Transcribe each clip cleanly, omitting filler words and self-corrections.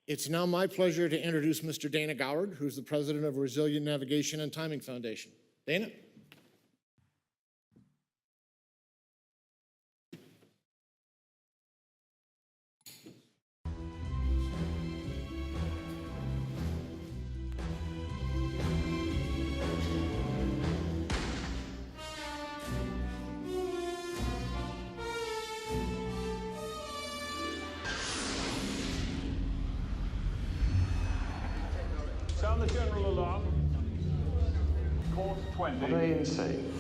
It's now my pleasure to introduce Mr. Dana Goward, who's the president of Resilient Navigation and Timing Foundation. Dana? Sound the general alarm. Course 20. Are they insane?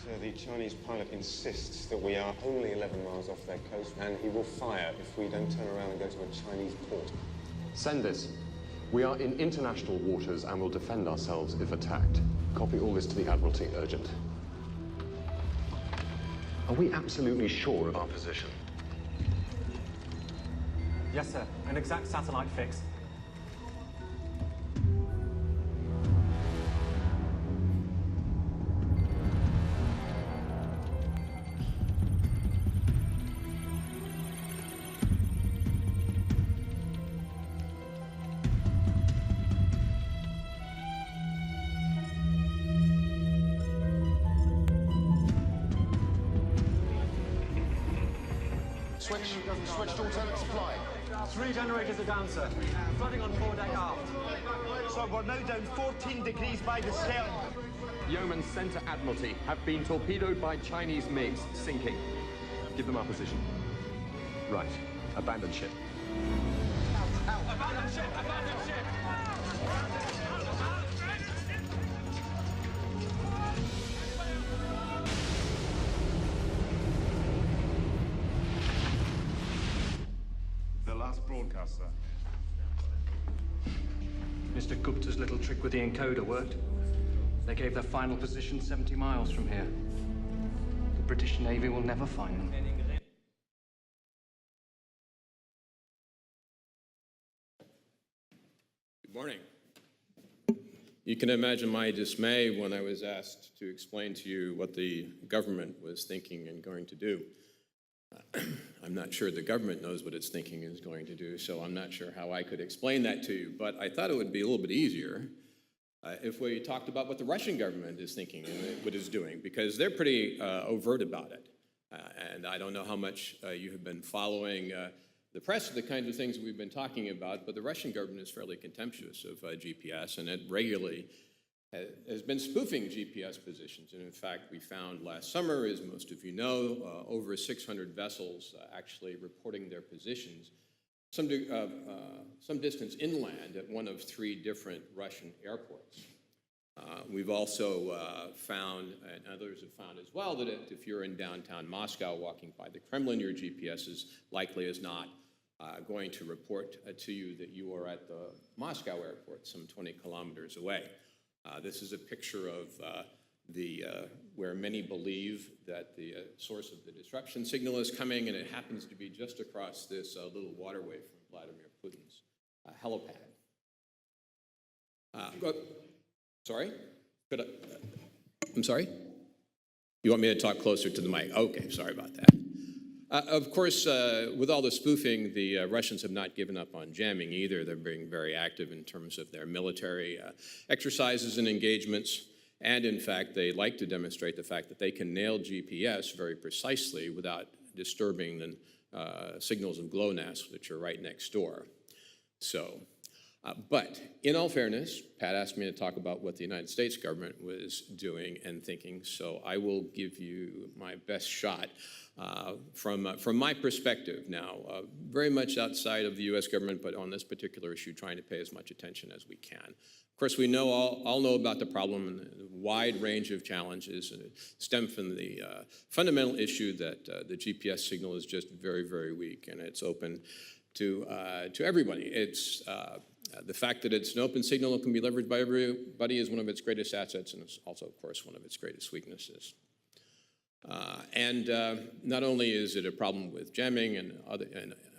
Sir, the Chinese pilot insists that we are only 11 miles off their coast, and he will fire if we don't turn around and go to a Chinese port. Send this. We are in international waters and will defend ourselves if attacked. Copy all this to the Admiralty, urgent. Are we absolutely sure of our position? Yes, sir. An exact satellite fix. Switch to alternate supply. 3 generators are down, sir. Flooding on foredeck aft. So we're now down 14 degrees by the stern. Yeoman's center Admiralty have been torpedoed by Chinese MiGs, sinking. Give them our position. Right. Abandon ship. Abandon ship! Abandon ship! The last broadcast, sir. Mr. Gupta's little trick with the encoder worked. They gave their final position 70 miles from here. The British Navy will never find them. Good morning. You can imagine my dismay when I was asked to explain to you what the government was thinking and going to do. I'm not sure the government knows what it's thinking is going to do, so I'm not sure how I could explain that to you. But I thought it would be a little bit easier if we talked about what the Russian government is thinking and what it's doing, because they're pretty overt about it. And I don't know how much you have been following the press, the kinds of things we've been talking about, but the Russian government is fairly contemptuous of GPS, and it regularly has been spoofing GPS positions. And in fact, we found last summer, as most of you know, over 600 vessels actually reporting their positions some distance inland at one of 3 different Russian airports. We've also found, and others have found as well, that if you're in downtown Moscow walking by the Kremlin, your GPS is likely as not going to report to you that you are at the Moscow airport, some 20 kilometers away. This is a picture of where many believe that the source of the disruption signal is coming, and it happens to be just across this little waterway from Vladimir Putin's helipad. Sorry? I'm sorry? You want me to talk closer to the mic? Okay, sorry about that. Of course, with all the spoofing, the Russians have not given up on jamming either. They're being very active in terms of their military exercises and engagements. And in fact, they like to demonstrate the fact that they can nail GPS very precisely without disturbing the signals of GLONASS, which are right next door. So, but in all fairness, Pat asked me to talk about what the United States government was doing and thinking, so I will give you my best shot from my perspective now, very much outside of the U.S. government, but on this particular issue, trying to pay as much attention as we can. Of course, we know all know about the problem and the wide range of challenges, and it stems from the fundamental issue that the GPS signal is just very, very weak, and it's open to everybody. It's the fact that it's an open signal that can be leveraged by everybody is one of its greatest assets, and it's also, of course, one of its greatest weaknesses. Not only is it a problem with jamming and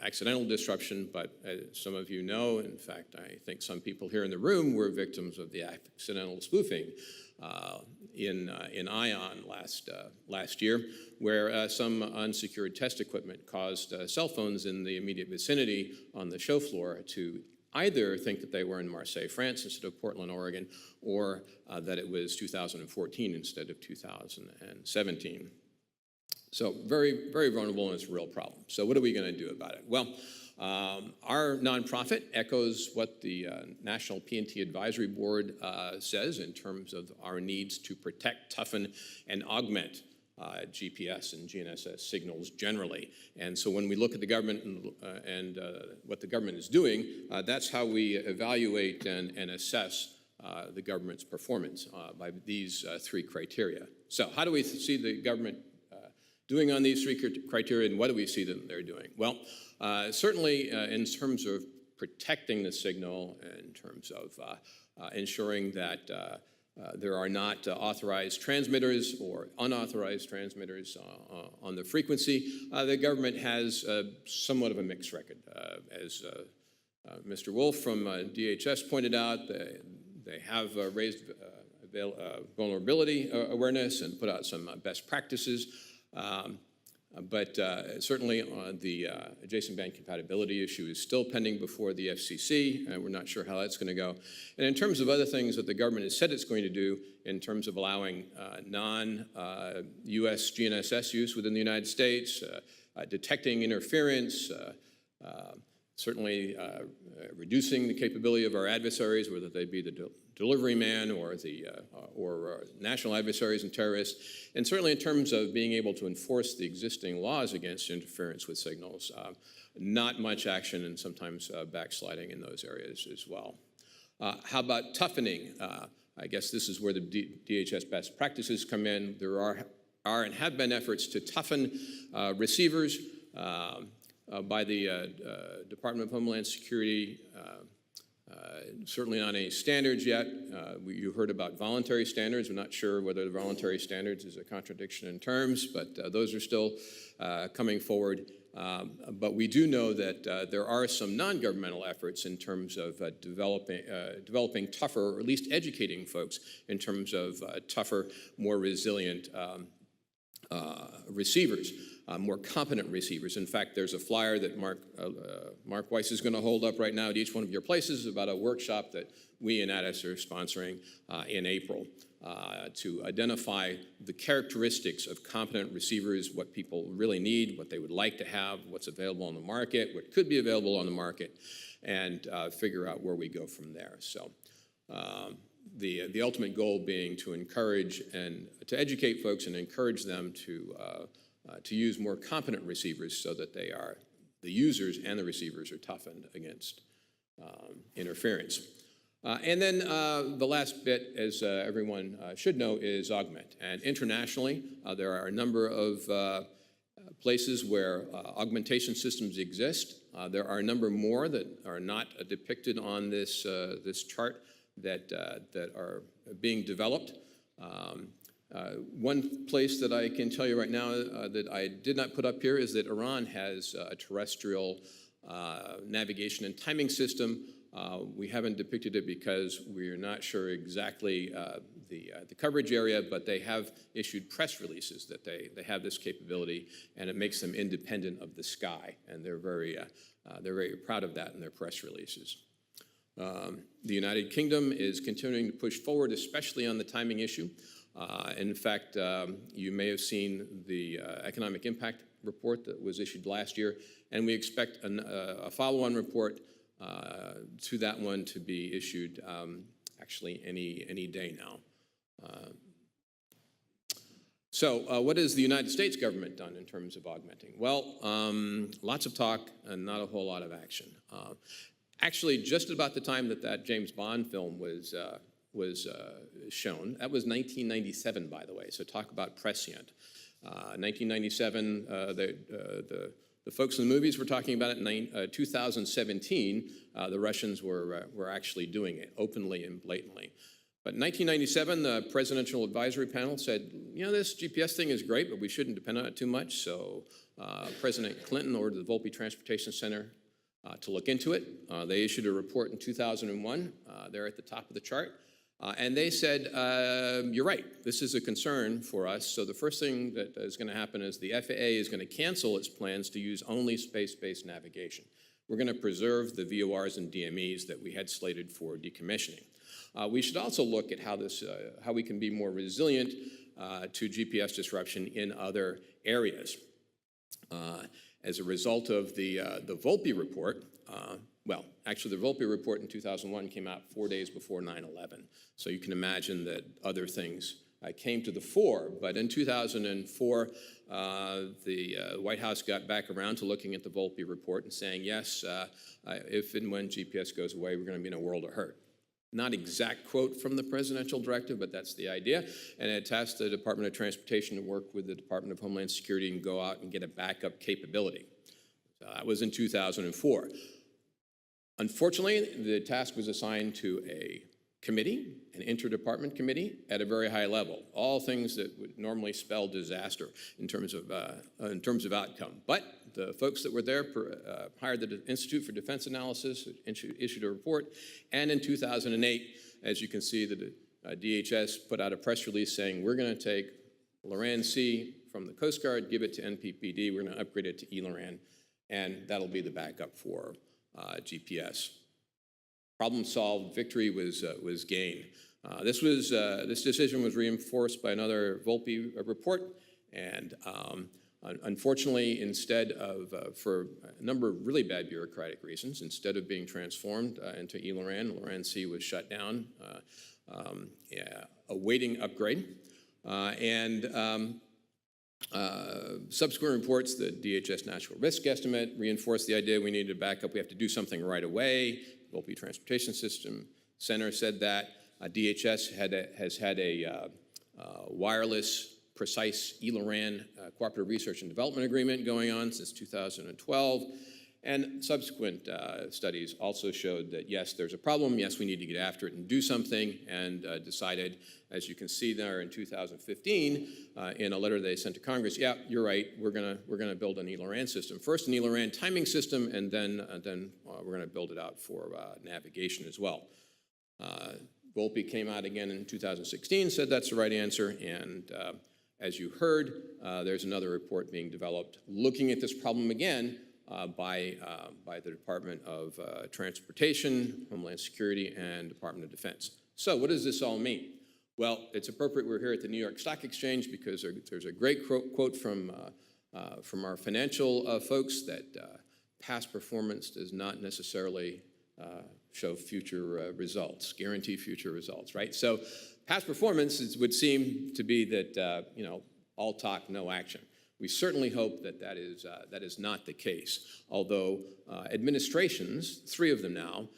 accidental disruption, but as some of you know, in fact, I think some people here in the room were victims of the accidental spoofing in Ion last year, where some unsecured test equipment caused cell phones in the immediate vicinity on the show floor to either think that they were in Marseille, France instead of Portland, Oregon, or that it was 2014 instead of 2017. So very, very vulnerable, and it's a real problem. So what are we going to do about it? Well, our nonprofit echoes what the National P&T Advisory Board says in terms of our needs to protect, toughen, and augment GPS and GNSS signals generally. And so when we look at the government and what the government is doing, that's how we evaluate and assess the government's performance by these three criteria. So how do we see the government doing on these three criteria, and what do we see that they're doing? Well, certainly in terms of protecting the signal, in terms of ensuring that there are not authorized transmitters or unauthorized transmitters on the frequency, the government has somewhat of a mixed record. As Mr. Wolf from DHS pointed out, they have raised vulnerability awareness and put out some best practices. But certainly the adjacent band compatibility issue is still pending before the FCC, and we're not sure how that's going to go. And in terms of other things that the government has said it's going to do in terms of allowing non-US GNSS use within the United States, detecting interference, certainly reducing the capability of our adversaries, whether they be the delivery man or the national adversaries and terrorists, and certainly in terms of being able to enforce the existing laws against interference with signals. Not much action, and sometimes backsliding in those areas as well. How about toughening? I guess this is where the DHS best practices come in. There are and have been efforts to toughen receivers by the Department of Homeland Security. Certainly not any standards yet. You heard about voluntary standards. We're not sure whether the voluntary standards is a contradiction in terms, but those are still coming forward. But we do know that there are some non-governmental efforts in terms of developing tougher, or at least educating folks in terms of tougher, more resilient receivers. More competent receivers. In fact, there's a flyer that Mark Weiss is going to hold up right now at each one of your places about a workshop that we in ADIS are sponsoring in April to identify the characteristics of competent receivers, what people really need, what they would like to have, what's available on the market, what could be available on the market, and figure out where we go from there. So the ultimate goal being to encourage and to educate folks and encourage them to use more competent receivers so that the users and the receivers are toughened against interference. And then the last bit, as everyone should know, is augment. And internationally, there are a number of places where augmentation systems exist. There are a number more that are not depicted on this chart that are being developed. One place that I can tell you right now that I did not put up here is that Iran has a terrestrial navigation and timing system. We haven't depicted it because we're not sure exactly the coverage area, but they have issued press releases that they have this capability, and it makes them independent of the sky, and they're very proud of that in their press releases. The United Kingdom is continuing to push forward, especially on the timing issue. In fact, you may have seen the economic impact report that was issued last year, and we expect a follow-on report to that one to be issued actually any day now. So what has the United States government done in terms of augmenting? Well, lots of talk and not a whole lot of action. Actually, just about the time that James Bond film was shown. That was 1997, by the way, so talk about prescient. 1997, the folks in the movies were talking about it. In 2017, the Russians were actually doing it openly and blatantly. But in 1997, the Presidential Advisory Panel said, you know, this GPS thing is great, but we shouldn't depend on it too much. So President Clinton ordered the Volpe Transportation Center to look into it. They issued a report in 2001. They're at the top of the chart. And they said, you're right, this is a concern for us. So the first thing that is going to happen is the FAA is going to cancel its plans to use only space-based navigation. We're going to preserve the VORs and DMEs that we had slated for decommissioning. We should also look at how we can be more resilient to GPS disruption in other areas. As a result of the Volpe report, well, actually the Volpe report in 2001 came out 4 days before 9/11. So you can imagine that other things came to the fore. But in 2004, the White House got back around to looking at the Volpe report and saying, yes, if and when GPS goes away, we're going to be in a world of hurt. Not exact quote from the presidential directive, but that's the idea. And it tasked the Department of Transportation to work with the Department of Homeland Security and go out and get a backup capability. So that was in 2004. Unfortunately, the task was assigned to a committee, an interdepartment committee, at a very high level. All things that would normally spell disaster in terms of outcome. But the folks that were there hired the Institute for Defense Analysis, issued a report, and in 2008, as you can see, the DHS put out a press release saying, we're going to take LORAN-C from the Coast Guard, give it to NPPD, we're going to upgrade it to eLORAN, and that'll be the backup for GPS. Problem solved, victory was gained. This decision was reinforced by another Volpe report, and unfortunately, instead of, for a number of really bad bureaucratic reasons, instead of being transformed into eLORAN, LORAN-C was shut down, awaiting upgrade. Subsequent reports, the DHS National Risk Estimate reinforced the idea we needed a backup. We have to do something right away. Volpe Transportation System Center said that. DHS has had a wireless, precise eLORAN cooperative research and development agreement going on since 2012. And subsequent studies also showed that, yes, there's a problem. Yes, we need to get after it and do something, and decided, as you can see there in 2015, in a letter they sent to Congress, yeah, you're right, we're gonna build an eLORAN system. First an eLORAN timing system, and then we're gonna build it out for navigation as well. Volpe came out again in 2016, said that's the right answer, and as you heard, there's another report being developed looking at this problem again, by the Department of Transportation, Homeland Security, and Department of Defense. So what does this all mean? Well, it's appropriate we're here at the New York Stock Exchange because there's a great quote from our financial folks that past performance does not necessarily show future results, guarantee future results, right? So past performance would seem to be that, all talk, no action. We certainly hope that is not the case, although administrations, 3 of them now,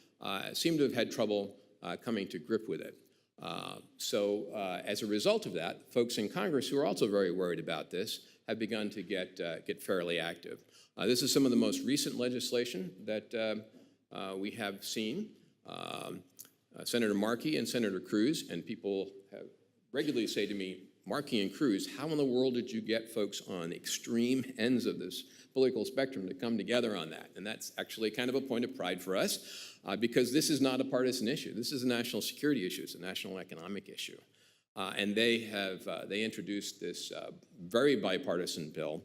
seem to have had trouble coming to grip with it. So as a result of that, folks in Congress who are also very worried about this have begun to get fairly active. This is some of the most recent legislation that we have seen. Senator Markey and Senator Cruz, and people have regularly say to me, Markey and Cruz, how in the world did you get folks on extreme ends of this political spectrum to come together on that? And that's actually kind of a point of pride for us because this is not a partisan issue. This is a national security issue. It's a national economic issue. And they introduced this very bipartisan bill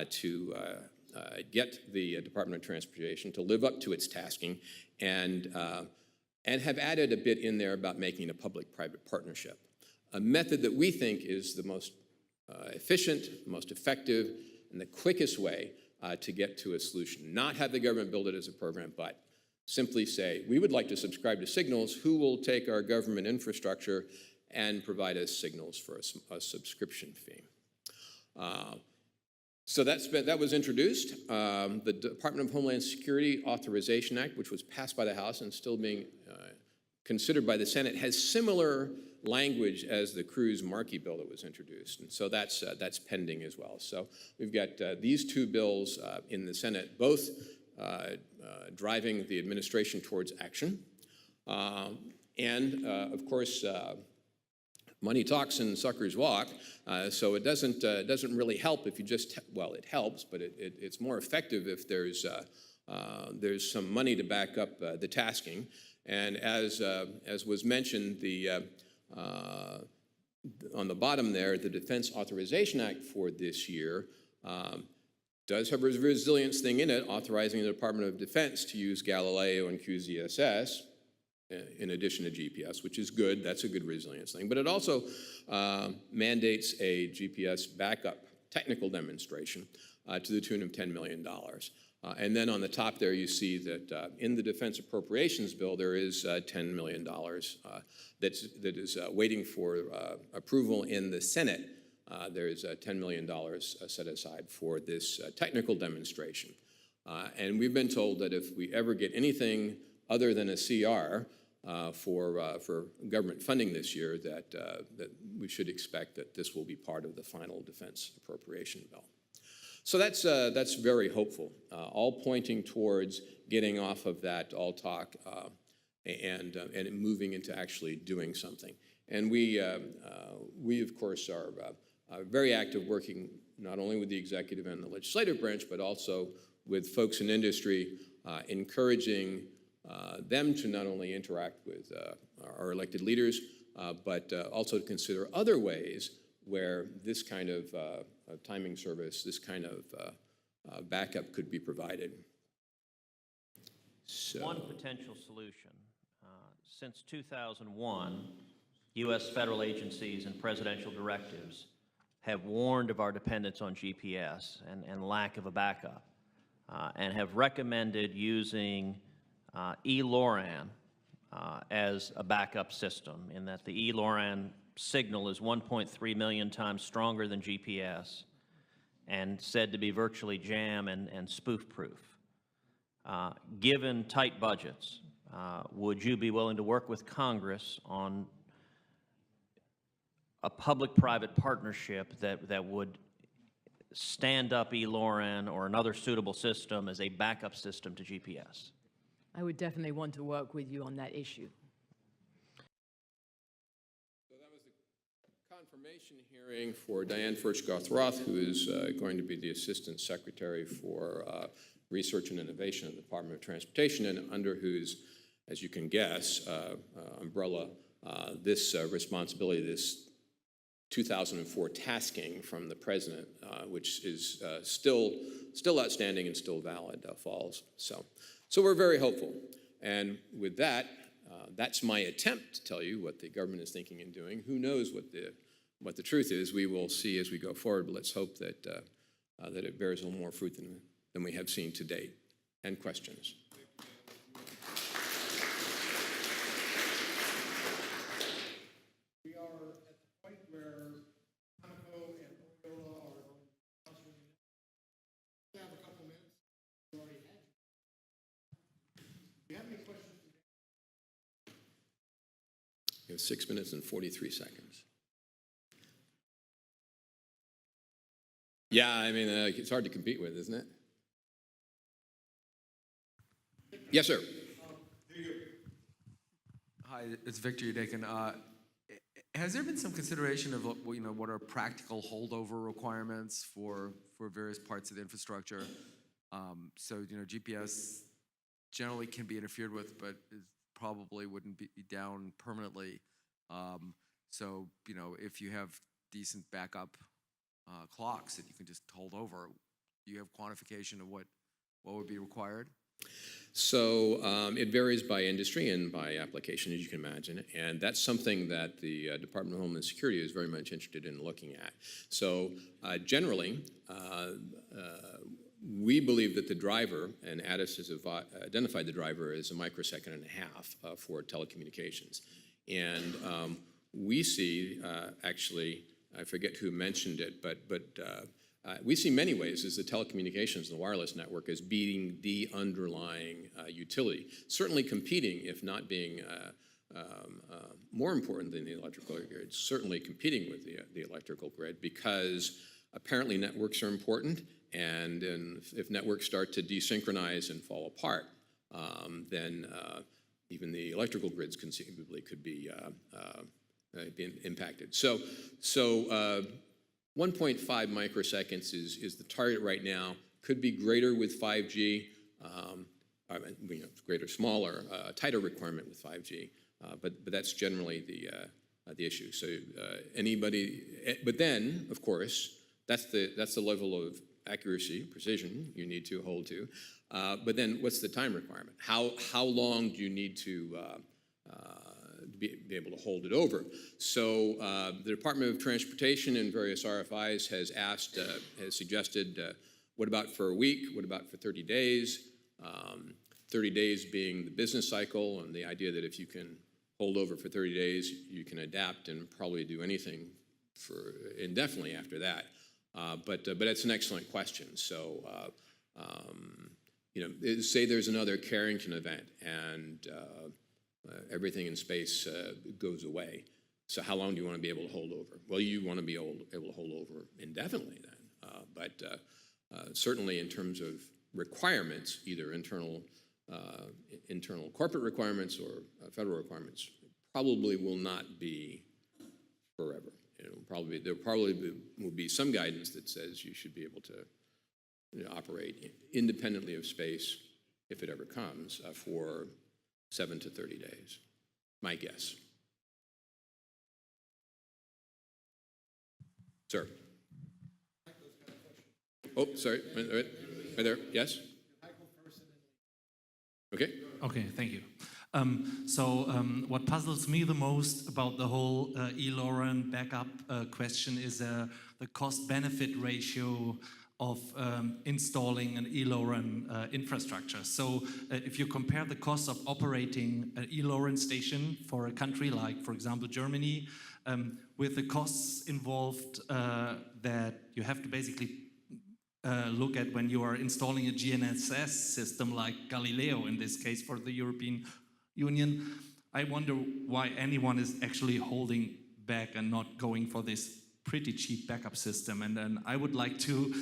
to get the Department of Transportation to live up to its tasking and have added a bit in there about making a public-private partnership. A method that we think is the most efficient, most effective, and the quickest way to get to a solution. Not have the government build it as a program, but simply say, we would like to subscribe to signals. Who will take our government infrastructure and provide us signals for a subscription fee? So that was introduced. The Department of Homeland Security Authorization Act, which was passed by the House and still being considered by the Senate, has similar language as the Cruz-Markey bill that was introduced, and so that's pending as well. So we've got these 2 bills in the Senate, both driving the administration towards action, and of course, money talks and suckers walk. So it doesn't really help if you just it helps, but it's more effective if there's some money to back up the tasking. And as was mentioned, on the bottom there, the Defense Authorization Act for this year does have a resilience thing in it, authorizing the Department of Defense to use Galileo and QZSS in addition to GPS, which is good. That's a good resilience thing. But it also mandates a GPS backup technical demonstration to the tune of $10 million. And then on the top there, you see that in the Defense Appropriations Bill, there is $10 million that is waiting for approval in the Senate. There is $10 million set aside for this technical demonstration. And we've been told that if we ever get anything other than a CR for government funding this year, that we should expect that this will be part of the final defense appropriation bill. So that's very hopeful, all pointing towards getting off of that all talk and moving into actually doing something. And we of course, are very active working not only with the executive and the legislative branch, but also with folks in industry, encouraging them to not only interact with our elected leaders, but also to consider other ways where this kind of timing service, this kind of backup could be provided. So, one potential solution. Since 2001, U.S. federal agencies and presidential directives have warned of our dependence on GPS and lack of a backup, and have recommended using E-LORAN as a backup system, in that the E-LORAN signal is 1.3 million times stronger than GPS and said to be virtually jam and spoof-proof. Given tight budgets, would you be willing to work with Congress on a public-private partnership that would stand up E-LORAN or another suitable system as a backup system to GPS? I would definitely want to work with you on that issue. So that was the confirmation hearing for Diane Furchtgoth-Roth, who is going to be the Assistant Secretary for Research and Innovation at the Department of Transportation, and under whose, as you can guess, umbrella, this responsibility, this 2004 tasking from the President, which is still outstanding and still valid, falls. So we're very hopeful. And with that, that's my attempt to tell you what the government is thinking and doing. Who knows what the truth is? We will see as we go forward, but let's hope that, that it bears a little more fruit than we have seen to date. And questions? We are at the point where Monaco and Oriola are sponsoring. We have a couple minutes. We already had. Do you have any questions? You have 6 minutes and 43 seconds. Yeah, I mean, it's hard to compete with, isn't it? Yes, sir. Hi, it's Victor Udakin. Has there been some consideration of what are practical holdover requirements for various parts of the infrastructure? So GPS generally can be interfered with, but it probably wouldn't be down permanently. So if you have decent backup clocks that you can just hold over, do you have quantification of what would be required? So it varies by industry and by application, as you can imagine, and that's something that the Department of Homeland Security is very much interested in looking at. So generally, we believe that the driver, and Addis has identified the driver as a microsecond and a half for telecommunications. And we see, actually, I forget who mentioned it, but we see many ways as the telecommunications and the wireless network as being the underlying utility, certainly competing, if not being more important than the electrical grid, certainly competing with the electrical grid, because apparently networks are important, and if networks start to desynchronize and fall apart, then even the electrical grids conceivably could be impacted. So 1.5 microseconds is the target right now. Could be greater with 5G. greater, smaller, tighter requirement with 5G, but that's generally the issue. So but then, of course, that's the level of accuracy, precision you need to hold to. But then what's the time requirement? How long do you need to be able to hold it over? So the Department of Transportation in various RFIs has suggested, what about for a week? What about for 30 days? 30 days being the business cycle, and the idea that if you can hold over for 30 days, you can adapt and probably do anything for indefinitely after that. But it's an excellent question. So, say there's another Carrington event and everything in space goes away. So how long do you want to be able to hold over? Well, you want to be able to hold over indefinitely then. But certainly in terms of requirements, either internal corporate requirements or federal requirements, probably will not be forever. There probably will be some guidance that says you should be able to operate independently of space, if it ever comes, for 7 to 30 days. My guess. Sir. Oh, sorry. Right there. Yes. Okay. Okay, thank you. What puzzles me the most about the whole eLORAN backup question is the cost-benefit ratio of installing an eLORAN infrastructure. So if you compare the cost of operating an eLORAN station for a country like, for example, Germany, with the costs involved that you have to basically look at when you are installing a GNSS system like Galileo, in this case for the European Union, I wonder why anyone is actually holding back and not going for this pretty cheap backup system. And then I would like to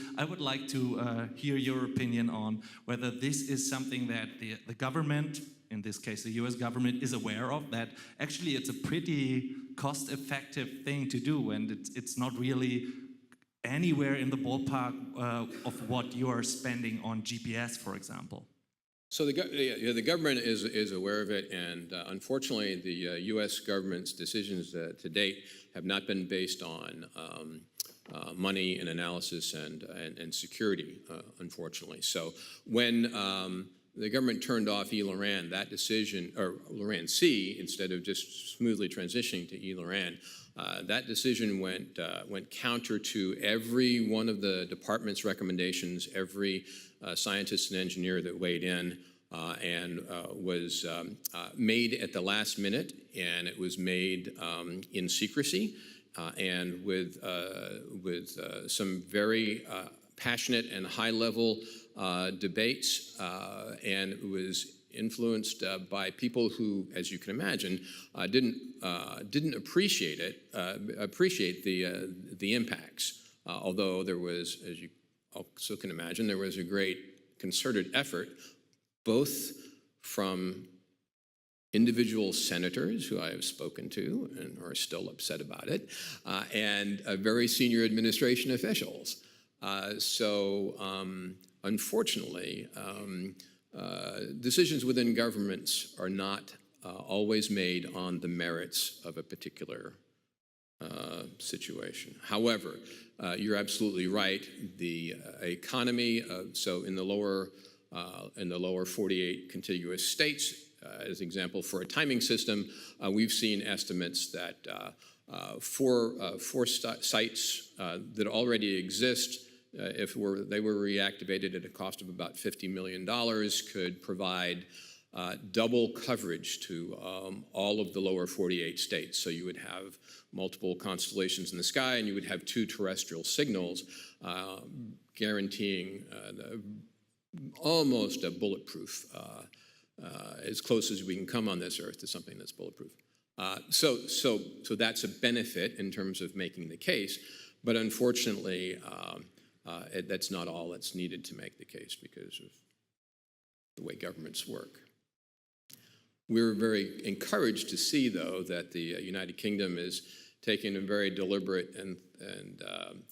hear your opinion on whether this is something that the government, in this case the US government, is aware of, that actually it's a pretty cost-effective thing to do, and it's not really anywhere in the ballpark of what you are spending on GPS, for example. So the government is aware of it, and unfortunately, the U.S. government's decisions to date have not been based on money and analysis and security, unfortunately. So when the government turned off eLORAN, that decision, or LORAN-C, instead of just smoothly transitioning to eLORAN, that decision went counter to every one of the department's recommendations, every scientist and engineer that weighed in, and was made at the last minute, and it was made in secrecy, and with some very passionate and high-level debates, and it was influenced by people who, as you can imagine, didn't appreciate the impacts. Although there was, as you also can imagine, there was a great concerted effort, both from individual senators who I have spoken to and are still upset about it, and very senior administration officials. Unfortunately, decisions within governments are not always made on the merits of a particular situation. However, you're absolutely right. The economy, so in the lower 48 contiguous states, as an example, for a timing system, we've seen estimates that four sites that already exist, if they were reactivated at a cost of about $50 million, could provide double coverage to all of the lower 48 states. So you would have multiple constellations in the sky, and you would have 2 terrestrial signals, guaranteeing almost a bulletproof, as close as we can come on this Earth to something that's bulletproof. So that's a benefit in terms of making the case, but unfortunately, that's not all that's needed to make the case because of the way governments work. We're very encouraged to see, though, that the United Kingdom is taking a very deliberate and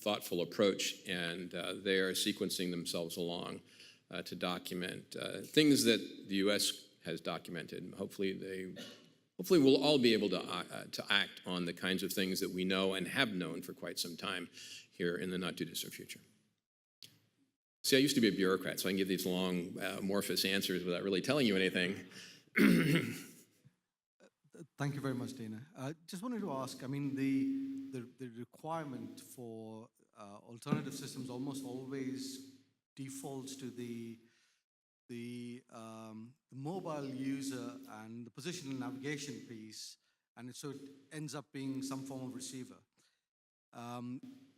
thoughtful approach, and they are sequencing themselves along to document things that the U.S. has documented. Hopefully we'll all be able to act on the kinds of things that we know and have known for quite some time here in the not-too-distant future. See, I used to be a bureaucrat, so I can give these long, amorphous answers without really telling you anything. Thank you very much, Dana. Just wanted to ask, I mean, the requirement for alternative systems almost always defaults to the mobile user and the position and navigation piece, and so it ends up being some form of receiver.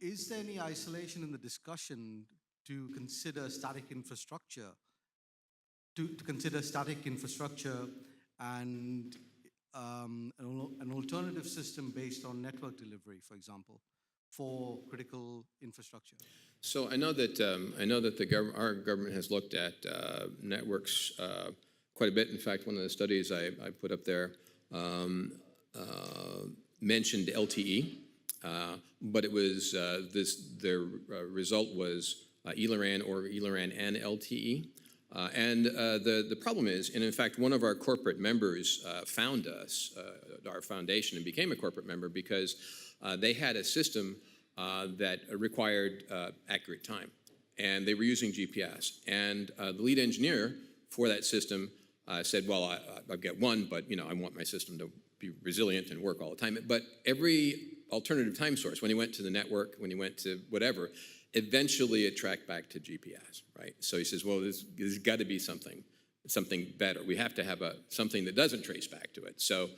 Is there any isolation in the discussion to consider static infrastructure, and an alternative system based on network delivery, for example, for critical infrastructure? So I know that our government has looked at networks quite a bit. In fact, one of the studies I put up there mentioned LTE, but it was their result was ELRAN or ELRAN and LTE. And the problem is, and in fact, one of our corporate members found us, our foundation, and became a corporate member because they had a system that required accurate time. And they were using GPS. And the lead engineer for that system said, well, I've got one, but I want my system to be resilient and work all the time. But every alternative time source, when he went to the network, when he went to whatever, eventually it tracked back to GPS, right? So he says, well, there's got to be something better. We have to have something that doesn't trace back to it. So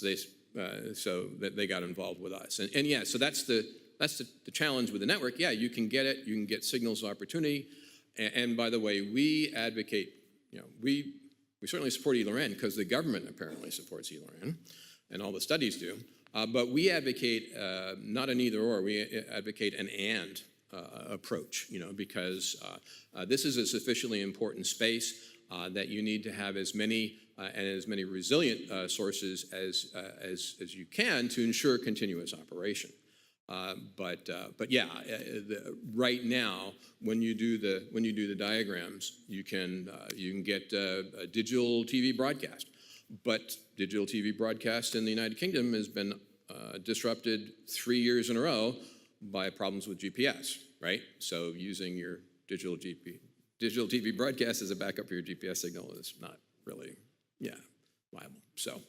they got involved with us. And yeah, so that's the challenge with the network. Yeah, you can get it. You can get signals of opportunity. And by the way, we advocate, we certainly support ELRAN because the government apparently supports ELRAN, and all the studies do. But we advocate not an either or, we advocate an and approach, because this is a sufficiently important space that you need to have as many and as many resilient sources as you can to ensure continuous operation. But yeah, right now, when you do the diagrams, you can get a digital TV broadcast. But digital TV broadcast in the United Kingdom has been disrupted 3 years in a row by problems with GPS, right? So using your digital TV broadcast as a backup for your GPS signal is not really, viable. So